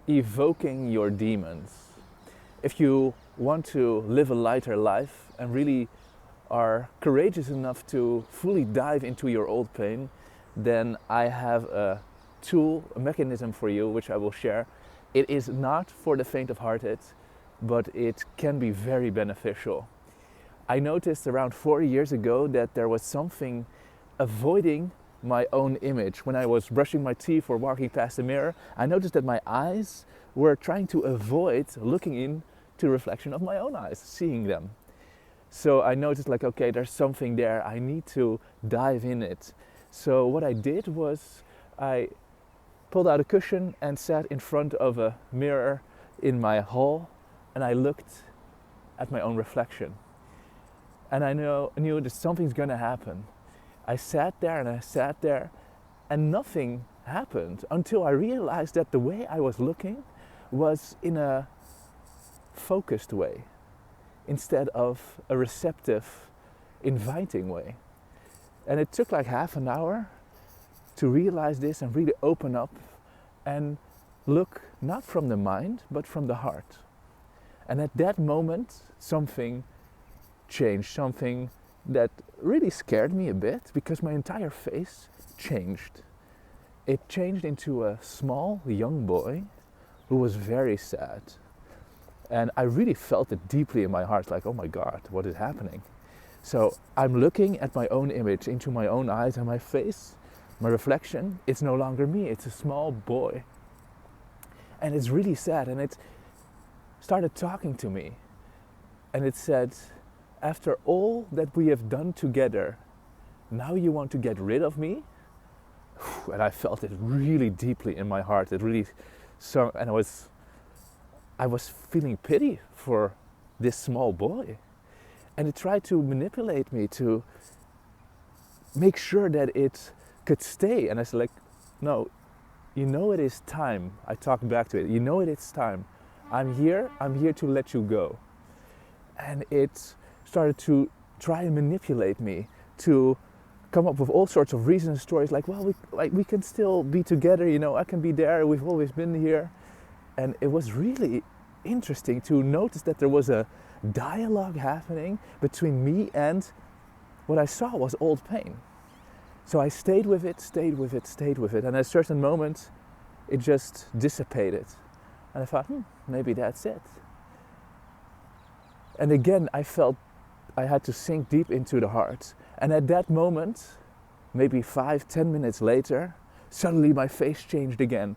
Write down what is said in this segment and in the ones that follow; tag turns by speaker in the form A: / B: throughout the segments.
A: evoking your demons. If you want to live a lighter life and really are courageous enough to fully dive into your old pain, then I have a tool, a mechanism for you, which I will share. It is not for the faint of hearted, but it can be very beneficial. I noticed around 4 years ago that there was something avoiding my own image. When I was brushing my teeth or walking past the mirror, I noticed that my eyes were trying to avoid looking into the reflection of my own eyes, seeing them. So I noticed like, okay, there's something there, I need to dive in it. So what I did was I pulled out a cushion and sat in front of a mirror in my hall, and I looked at my own reflection. And I knew that something's gonna happen. I sat there and nothing happened until I realized that the way I was looking was in a focused way instead of a receptive, inviting way. And it took like half an hour to realize this and really open up and look not from the mind but from the heart. And at that moment something changed, something that really scared me a bit, because my entire face changed. It changed into a small young boy who was very sad. And I really felt it deeply in my heart, like, oh my God, what is happening? So I'm looking at my own image, into my own eyes, and my face, my reflection, it's no longer me, it's a small boy. And it's really sad, and it started talking to me. And it said, after all that we have done together, now you want to get rid of me? And I felt it really deeply in my heart. It really, and I was feeling pity for this small boy. And it tried to manipulate me to make sure that it could stay. And I said like, no, you know it is time. I talked back to it. You know it is time. I'm here to let you go. And it started to try and manipulate me to come up with all sorts of reasons and stories like, well, we can still be together, you know, I can be there, we've always been here. And it was really interesting to notice that there was a dialogue happening between me and what I saw was old pain. So I stayed with it, and at a certain moment it just dissipated. And I thought, maybe that's it. And again, I felt I had to sink deep into the heart. And at that moment, maybe 5-10 minutes later, suddenly my face changed again.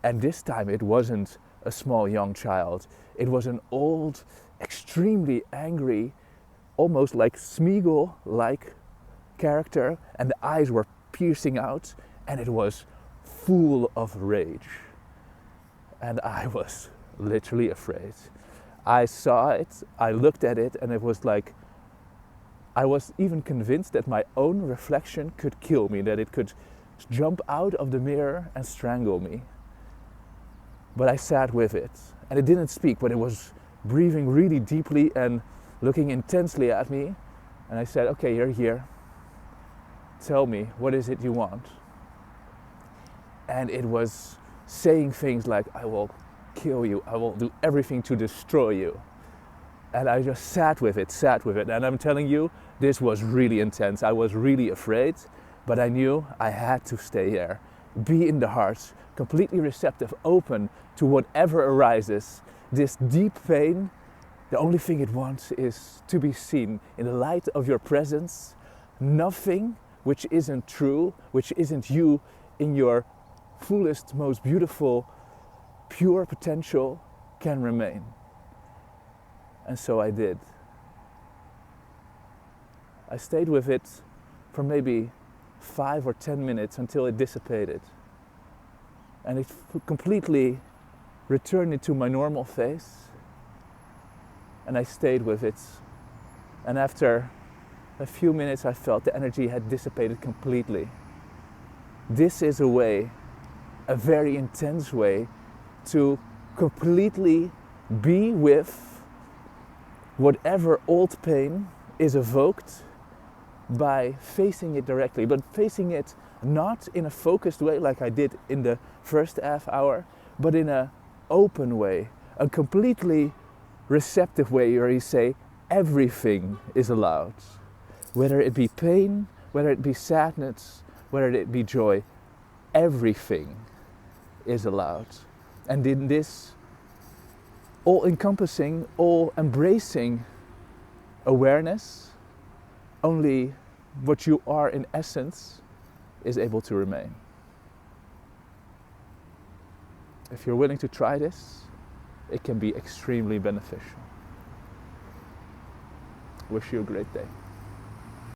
A: And this time it wasn't a small young child. It was an old, extremely angry, almost like Smeagol-like character. And the eyes were piercing out, and it was full of rage. And I was literally afraid. I saw it, I looked at it, and it was like, I was even convinced that my own reflection could kill me, that it could jump out of the mirror and strangle me. But I sat with it, and it didn't speak, but it was breathing really deeply and looking intensely at me. And I said, okay, you're here. Tell me, what is it you want? And it was saying things like, I will kill you, I will do everything to destroy you. And I just sat with it. And I'm telling you, this was really intense. I was really afraid, but I knew I had to stay there. Be in the heart, completely receptive, open to whatever arises. This deep pain, the only thing it wants is to be seen in the light of your presence. Nothing which isn't true, which isn't you in your fullest, most beautiful, pure potential can remain. And so I did. I stayed with it for maybe 5 or 10 minutes until it dissipated. And it completely returned into my normal face. And I stayed with it. And after a few minutes I felt the energy had dissipated completely. This is a way, a very intense way, to completely be with whatever old pain is evoked by facing it directly, but facing it not in a focused way like I did in the first half hour, but in a open way, a completely receptive way where you say everything is allowed. Whether it be pain, whether it be sadness, whether it be joy, everything is allowed. And in this all-encompassing, all-embracing awareness, only what you are in essence is able to remain. If you're willing to try this, it can be extremely beneficial. Wish you a great day.